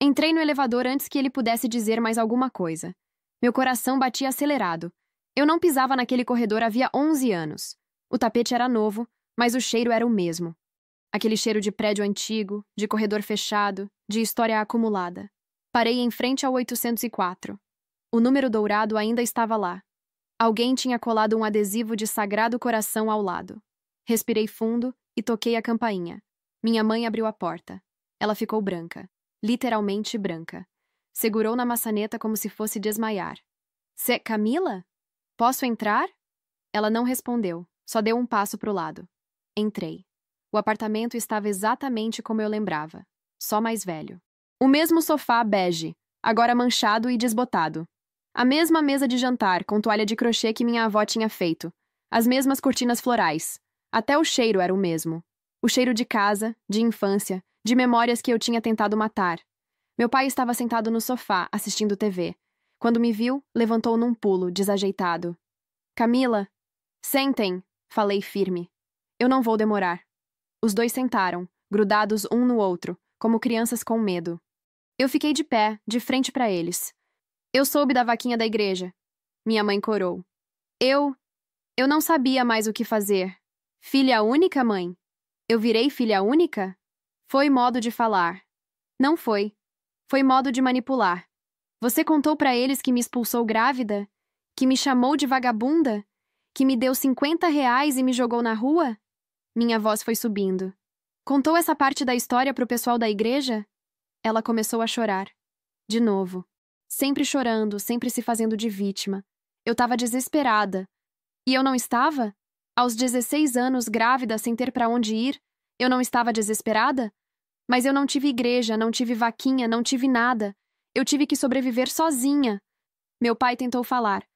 Entrei no elevador antes que ele pudesse dizer mais alguma coisa. Meu coração batia acelerado. Eu não pisava naquele corredor havia 11 anos. O tapete era novo, mas o cheiro era o mesmo. Aquele cheiro de prédio antigo, de corredor fechado, de história acumulada. Parei em frente ao 804. O número dourado ainda estava lá. Alguém tinha colado um adesivo de Sagrado Coração ao lado. Respirei fundo e toquei a campainha. Minha mãe abriu a porta. Ela ficou branca. Literalmente branca. Segurou na maçaneta como se fosse desmaiar. Camila? Posso entrar? Ela não respondeu, só deu um passo pro lado. Entrei. O apartamento estava exatamente como eu lembrava, só mais velho. O mesmo sofá bege, agora manchado e desbotado. A mesma mesa de jantar com toalha de crochê que minha avó tinha feito. As mesmas cortinas florais. Até o cheiro era o mesmo. O cheiro de casa, de infância, de memórias que eu tinha tentado matar. Meu pai estava sentado no sofá, assistindo TV. Quando me viu, levantou num pulo, desajeitado. Camila, sentem, falei firme. Eu não vou demorar. Os dois sentaram, grudados um no outro, como crianças com medo. Eu fiquei de pé, de frente para eles. Eu soube da vaquinha da igreja. Minha mãe corou. Eu não sabia mais o que fazer. Filha única, mãe? Eu virei filha única? Foi modo de falar. Não foi. Foi modo de manipular. Você contou para eles que me expulsou grávida? Que me chamou de vagabunda? Que me deu R$ 50 e me jogou na rua? Minha voz foi subindo. Contou essa parte da história pro pessoal da igreja? Ela começou a chorar. De novo. Sempre chorando, sempre se fazendo de vítima. Eu estava desesperada. E eu não estava? Aos 16 anos, grávida, sem ter para onde ir, eu não estava desesperada? Mas eu não tive igreja, não tive vaquinha, não tive nada. Eu tive que sobreviver sozinha. Meu pai tentou falar.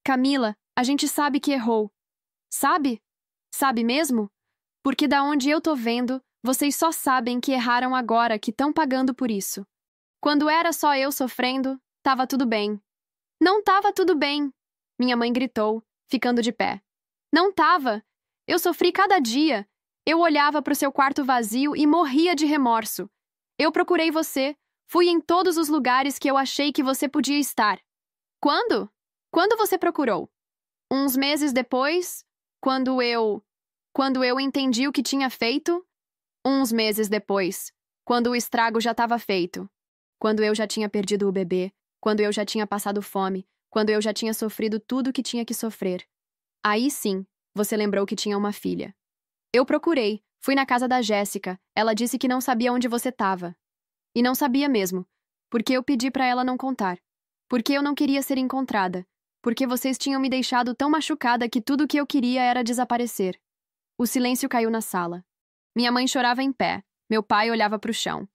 Camila, a gente sabe que errou. Sabe? Sabe mesmo? Porque da onde eu tô vendo, vocês só sabem que erraram agora, que estão pagando por isso. Quando era só eu sofrendo, tava tudo bem. Não tava tudo bem, minha mãe gritou, ficando de pé. Não tava. Eu sofri cada dia. Eu olhava pro seu quarto vazio e morria de remorso. Eu procurei você. Fui em todos os lugares que eu achei que você podia estar. Quando? Quando você procurou? Uns meses depois? Quando eu entendi o que tinha feito? Uns meses depois. Quando o estrago já estava feito. Quando eu já tinha perdido o bebê. Quando eu já tinha passado fome. Quando eu já tinha sofrido tudo o que tinha que sofrer. Aí sim, você lembrou que tinha uma filha. Eu procurei. Fui na casa da Jéssica. Ela disse que não sabia onde você estava. E não sabia mesmo. Porque eu pedi para ela não contar. Porque eu não queria ser encontrada. Porque vocês tinham me deixado tão machucada que tudo o que eu queria era desaparecer. O silêncio caiu na sala. Minha mãe chorava em pé. Meu pai olhava para o chão.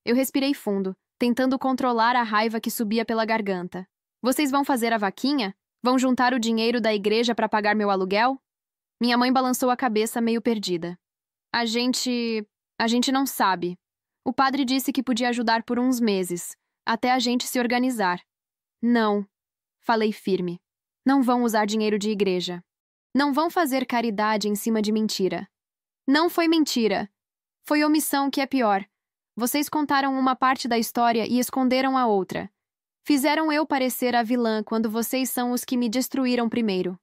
Eu respirei fundo, tentando controlar a raiva que subia pela garganta. Vocês vão fazer a vaquinha? Vão juntar o dinheiro da igreja para pagar meu aluguel? Minha mãe balançou a cabeça meio perdida. A gente não sabe. O padre disse que podia ajudar por uns meses, até a gente se organizar. Não, falei firme. Não vão usar dinheiro de igreja. Não vão fazer caridade em cima de mentira. Não foi mentira. Foi omissão que é pior. Vocês contaram uma parte da história e esconderam a outra. Fizeram eu parecer a vilã quando vocês são os que me destruíram primeiro.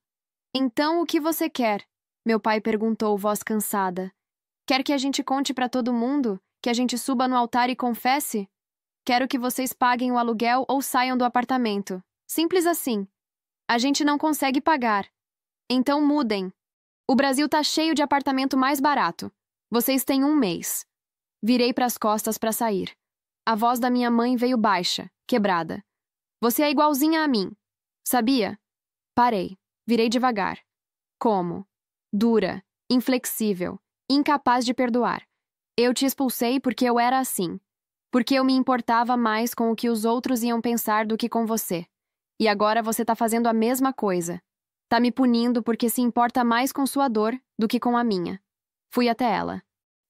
Então, o que você quer? Meu pai perguntou, voz cansada. Quer que a gente conte para todo mundo? Que a gente suba no altar e confesse? Quero que vocês paguem o aluguel ou saiam do apartamento. Simples assim. A gente não consegue pagar. Então mudem. O Brasil tá cheio de apartamento mais barato. Vocês têm um mês. Virei pras costas pra sair. A voz da minha mãe veio baixa, quebrada. Você é igualzinha a mim. Sabia? Parei. Virei devagar. Como? Dura, inflexível, incapaz de perdoar. Eu te expulsei porque eu era assim. Porque eu me importava mais com o que os outros iam pensar do que com você. E agora você tá fazendo a mesma coisa. Tá me punindo porque se importa mais com sua dor do que com a minha. Fui até ela.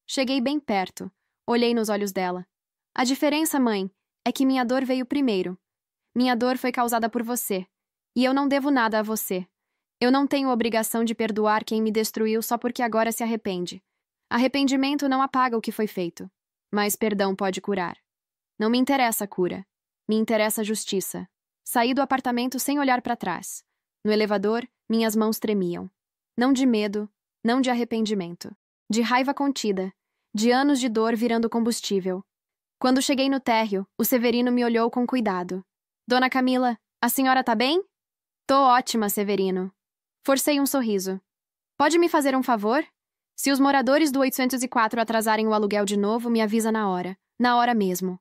Cheguei bem perto. Olhei nos olhos dela. A diferença, mãe, é que minha dor veio primeiro. Minha dor foi causada por você. E eu não devo nada a você. Eu não tenho obrigação de perdoar quem me destruiu só porque agora se arrepende. Arrependimento não apaga o que foi feito. Mas perdão pode curar. Não me interessa a cura. Me interessa a justiça. Saí do apartamento sem olhar para trás. No elevador, minhas mãos tremiam. Não de medo, não de arrependimento. De raiva contida. De anos de dor virando combustível. Quando cheguei no térreo, o Severino me olhou com cuidado. Dona Camila, a senhora tá bem? Tô ótima, Severino. Forcei um sorriso. Pode me fazer um favor? Se os moradores do 804 atrasarem o aluguel de novo, me avisa na hora. Na hora mesmo.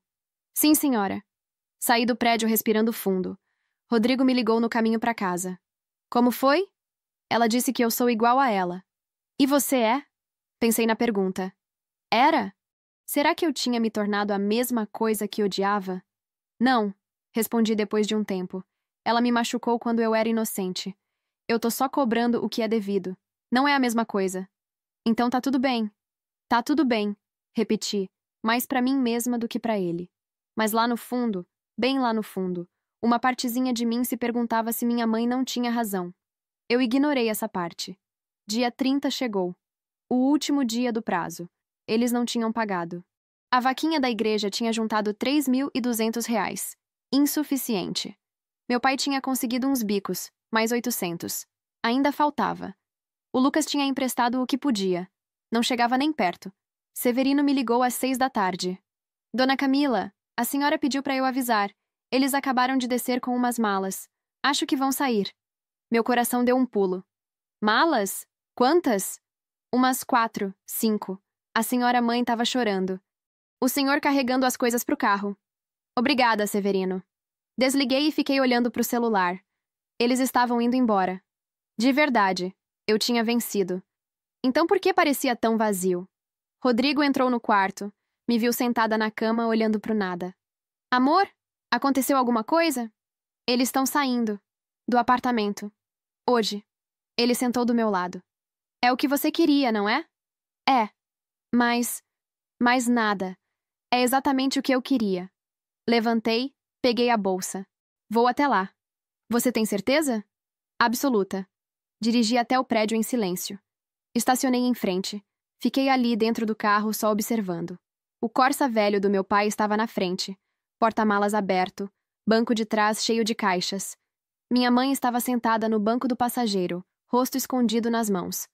Sim, senhora. Saí do prédio respirando fundo. Rodrigo me ligou no caminho para casa. Como foi? Ela disse que eu sou igual a ela. E você é? Pensei na pergunta. Era? Será que eu tinha me tornado a mesma coisa que odiava? Não, respondi depois de um tempo. Ela me machucou quando eu era inocente. Eu tô só cobrando o que é devido. Não é a mesma coisa. Então tá tudo bem. Tá tudo bem, repeti, mais pra mim mesma do que pra ele. Mas lá no fundo, bem lá no fundo, uma partezinha de mim se perguntava se minha mãe não tinha razão. Eu ignorei essa parte. Dia 30 chegou. O último dia do prazo. Eles não tinham pagado. A vaquinha da igreja tinha juntado R$ 3.200. Insuficiente. Meu pai tinha conseguido uns bicos, mais 800. Ainda faltava. O Lucas tinha emprestado o que podia. Não chegava nem perto. Severino me ligou às 6 da tarde. Dona Camila, a senhora pediu para eu avisar. Eles acabaram de descer com umas malas. Acho que vão sair. Meu coração deu um pulo. Malas? Quantas? Umas 4, 5. A senhora mãe estava chorando. O senhor carregando as coisas pro carro. Obrigada, Severino. Desliguei e fiquei olhando pro celular. Eles estavam indo embora. De verdade, eu tinha vencido. Então por que parecia tão vazio? Rodrigo entrou no quarto. Me viu sentada na cama olhando pro nada. Amor? Aconteceu alguma coisa? Eles estão saindo. Do apartamento. Hoje. Ele sentou do meu lado. É o que você queria, não é? É. Mas nada. É exatamente o que eu queria. Levantei, peguei a bolsa. Vou até lá. Você tem certeza? Absoluta. Dirigi até o prédio em silêncio. Estacionei em frente. Fiquei ali dentro do carro só observando. O Corsa velho do meu pai estava na frente. Porta-malas aberto. Banco de trás cheio de caixas. Minha mãe estava sentada no banco do passageiro, rosto escondido nas mãos.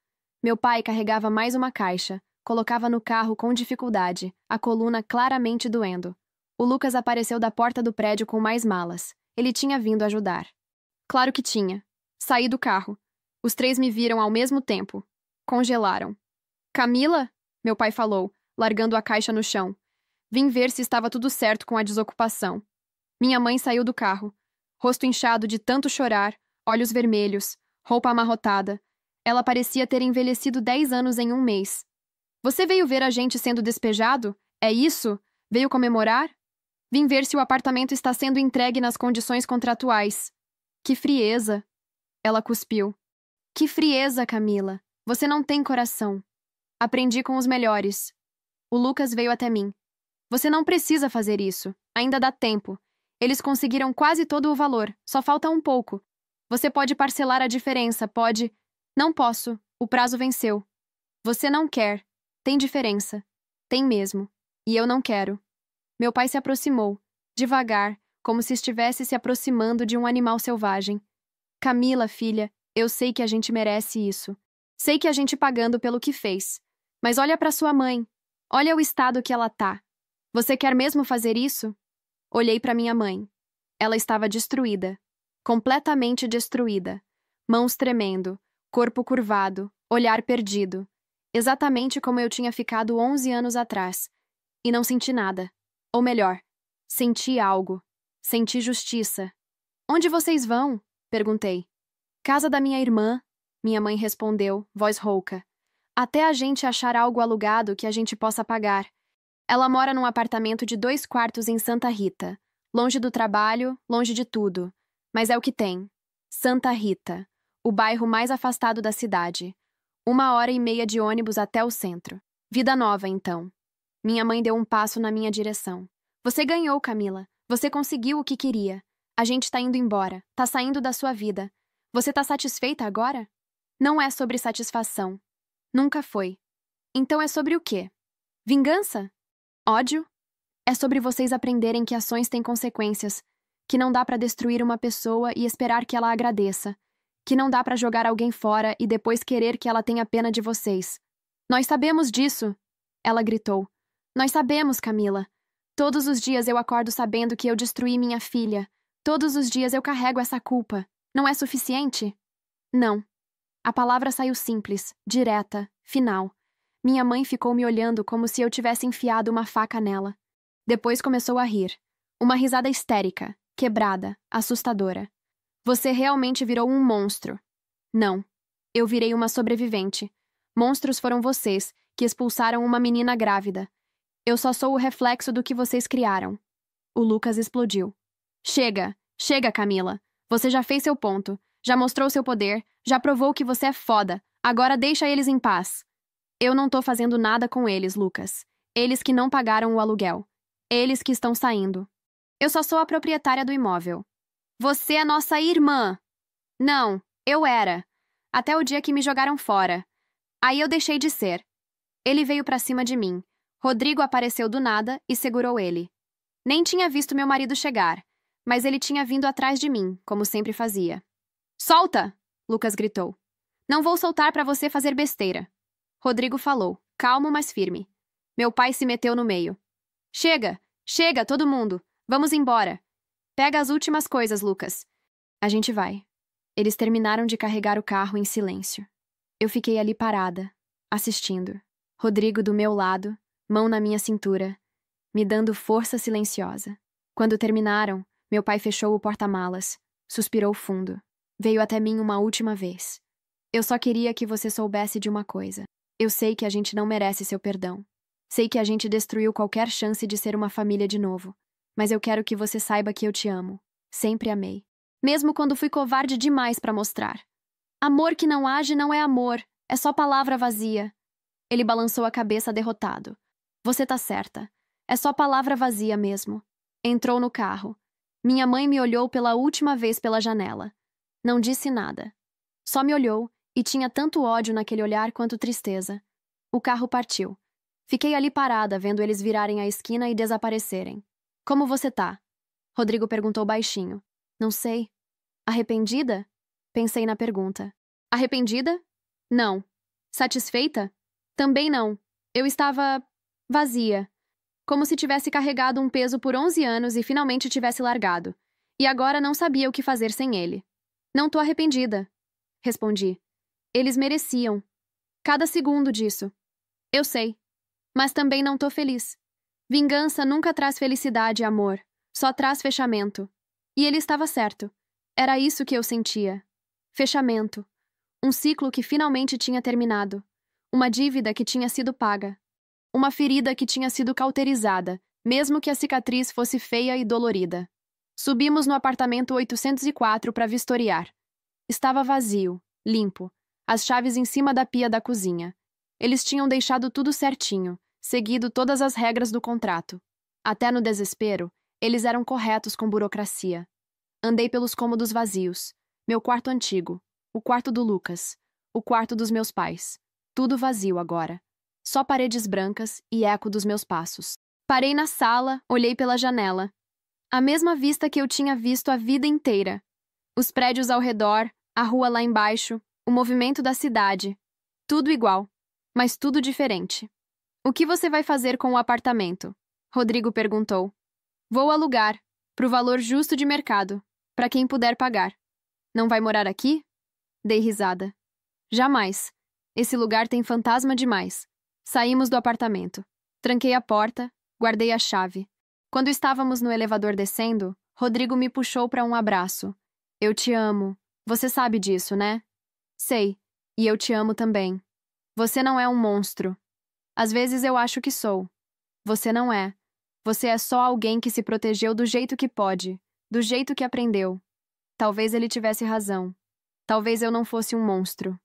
Meu pai carregava mais uma caixa, colocava no carro com dificuldade, a coluna claramente doendo. O Lucas apareceu da porta do prédio com mais malas. Ele tinha vindo ajudar. Claro que tinha. Saí do carro. Os três me viram ao mesmo tempo. Congelaram. Camila? Meu pai falou, largando a caixa no chão. Vim ver se estava tudo certo com a desocupação. Minha mãe saiu do carro. Rosto inchado de tanto chorar, olhos vermelhos, roupa amarrotada. Ela parecia ter envelhecido 10 anos em um mês. Você veio ver a gente sendo despejado? É isso? Veio comemorar? Vim ver se o apartamento está sendo entregue nas condições contratuais. Que frieza! Ela cuspiu. Que frieza, Camila! Você não tem coração. Aprendi com os melhores. O Lucas veio até mim. Você não precisa fazer isso. Ainda dá tempo. Eles conseguiram quase todo o valor. Só falta um pouco. Você pode parcelar a diferença, pode... Não posso. O prazo venceu. Você não quer. Tem diferença. Tem mesmo. E eu não quero. Meu pai se aproximou, devagar, como se estivesse se aproximando de um animal selvagem. Camila, filha, eu sei que a gente merece isso. Sei que a gente pagando pelo que fez. Mas olha para sua mãe. Olha o estado que ela tá. Você quer mesmo fazer isso? Olhei para minha mãe. Ela estava destruída. Completamente destruída. Mãos tremendo, corpo curvado, Olhar perdido. Exatamente como eu tinha ficado 11 anos atrás. E não senti nada. Ou melhor, senti algo. Senti justiça. Onde vocês vão? Perguntei. Casa da minha irmã, minha mãe respondeu, voz rouca. Até a gente achar algo alugado que a gente possa pagar. Ela mora num apartamento de 2 quartos em Santa Rita. Longe do trabalho, longe de tudo. Mas é o que tem. Santa Rita, o bairro mais afastado da cidade. 1h30 de ônibus até o centro. Vida nova, então. Minha mãe deu um passo na minha direção. Você ganhou, Camila. Você conseguiu o que queria. A gente tá indo embora. Tá saindo da sua vida. Você tá satisfeita agora? Não é sobre satisfação. Nunca foi. Então é sobre o quê? Vingança? Ódio? É sobre vocês aprenderem que ações têm consequências, que não dá pra destruir uma pessoa e esperar que ela agradeça, que não dá pra jogar alguém fora e depois querer que ela tenha pena de vocês. Nós sabemos disso, ela gritou. Nós sabemos, Camila. Todos os dias eu acordo sabendo que eu destruí minha filha. Todos os dias eu carrego essa culpa. Não é suficiente? Não. A palavra saiu simples, direta, final. Minha mãe ficou me olhando como se eu tivesse enfiado uma faca nela. Depois começou a rir. Uma risada histérica, quebrada, assustadora. Você realmente virou um monstro. Não. Eu virei uma sobrevivente. Monstros foram vocês, que expulsaram uma menina grávida. Eu só sou o reflexo do que vocês criaram. O Lucas explodiu. Chega! Chega, Camila! Você já fez seu ponto. Já mostrou seu poder. Já provou que você é foda. Agora deixa eles em paz. Eu não tô fazendo nada com eles, Lucas. Eles que não pagaram o aluguel. Eles que estão saindo. Eu só sou a proprietária do imóvel. Você é nossa irmã! Não, eu era. Até o dia que me jogaram fora. Aí eu deixei de ser. Ele veio pra cima de mim. Rodrigo apareceu do nada e segurou ele. Nem tinha visto meu marido chegar, mas ele tinha vindo atrás de mim, como sempre fazia. Solta! Lucas gritou. Não vou soltar pra você fazer besteira. Rodrigo falou, calmo, mas firme. Meu pai se meteu no meio. Chega! Chega, todo mundo! Vamos embora! Pega as últimas coisas, Lucas. A gente vai. Eles terminaram de carregar o carro em silêncio. Eu fiquei ali parada, assistindo. Rodrigo do meu lado, mão na minha cintura, me dando força silenciosa. Quando terminaram, meu pai fechou o porta-malas, suspirou fundo. Veio até mim uma última vez. Eu só queria que você soubesse de uma coisa. Eu sei que a gente não merece seu perdão. Sei que a gente destruiu qualquer chance de ser uma família de novo. Mas eu quero que você saiba que eu te amo. Sempre amei. Mesmo quando fui covarde demais pra mostrar. Amor que não age não é amor. É só palavra vazia. Ele balançou a cabeça derrotado. Você tá certa. É só palavra vazia mesmo. Entrou no carro. Minha mãe me olhou pela última vez pela janela. Não disse nada. Só me olhou e tinha tanto ódio naquele olhar quanto tristeza. O carro partiu. Fiquei ali parada vendo eles virarem a esquina e desaparecerem. Como você tá? Rodrigo perguntou baixinho. Não sei. Arrependida? Pensei na pergunta. Arrependida? Não. Satisfeita? Também não. Eu estava vazia. Como se tivesse carregado um peso por 11 anos e finalmente tivesse largado. E agora não sabia o que fazer sem ele. Não tô arrependida. Respondi. Eles mereciam. Cada segundo disso. Eu sei. Mas também não tô feliz. Vingança nunca traz felicidade e amor. Só traz fechamento. E ele estava certo. Era isso que eu sentia. Fechamento. Um ciclo que finalmente tinha terminado. Uma dívida que tinha sido paga. Uma ferida que tinha sido cauterizada, mesmo que a cicatriz fosse feia e dolorida. Subimos no apartamento 804 para vistoriar. Estava vazio, limpo, as chaves em cima da pia da cozinha. Eles tinham deixado tudo certinho, seguido todas as regras do contrato. Até no desespero, eles eram corretos com burocracia. Andei pelos cômodos vazios. Meu quarto antigo, o quarto do Lucas, o quarto dos meus pais. Tudo vazio agora. Só paredes brancas e eco dos meus passos. Parei na sala, olhei pela janela. A mesma vista que eu tinha visto a vida inteira. Os prédios ao redor, a rua lá embaixo, o movimento da cidade. Tudo igual, mas tudo diferente. O que você vai fazer com o apartamento? Rodrigo perguntou. Vou alugar, pro valor justo de mercado, para quem puder pagar. Não vai morar aqui? Dei risada. Jamais. Esse lugar tem fantasma demais. Saímos do apartamento. Tranquei a porta, guardei a chave. Quando estávamos no elevador descendo, Rodrigo me puxou para um abraço. Eu te amo. Você sabe disso, né? Sei. E eu te amo também. Você não é um monstro. Às vezes eu acho que sou. Você não é. Você é só alguém que se protegeu do jeito que pode, do jeito que aprendeu. Talvez ele tivesse razão. Talvez eu não fosse um monstro.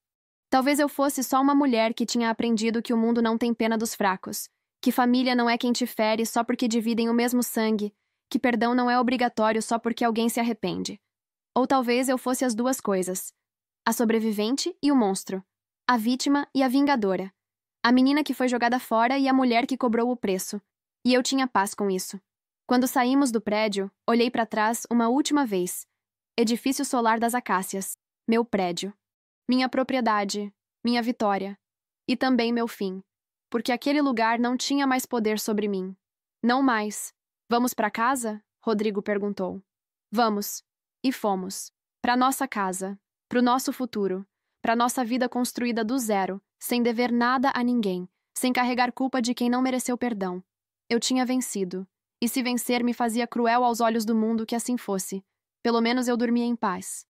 Talvez eu fosse só uma mulher que tinha aprendido que o mundo não tem pena dos fracos, que família não é quem te fere só porque dividem o mesmo sangue, que perdão não é obrigatório só porque alguém se arrepende. Ou talvez eu fosse as duas coisas: a sobrevivente e o monstro, a vítima e a vingadora, a menina que foi jogada fora e a mulher que cobrou o preço. E eu tinha paz com isso. Quando saímos do prédio, olhei para trás uma última vez. Edifício solar das Acácias. Meu prédio. Minha propriedade. Minha vitória. E também meu fim. Porque aquele lugar não tinha mais poder sobre mim. Não mais. Vamos para casa? Rodrigo perguntou. Vamos. E fomos. Para nossa casa. Para o nosso futuro. Para nossa vida construída do zero, sem dever nada a ninguém, sem carregar culpa de quem não mereceu perdão. Eu tinha vencido. E se vencer me fazia cruel aos olhos do mundo que assim fosse. Pelo menos eu dormia em paz.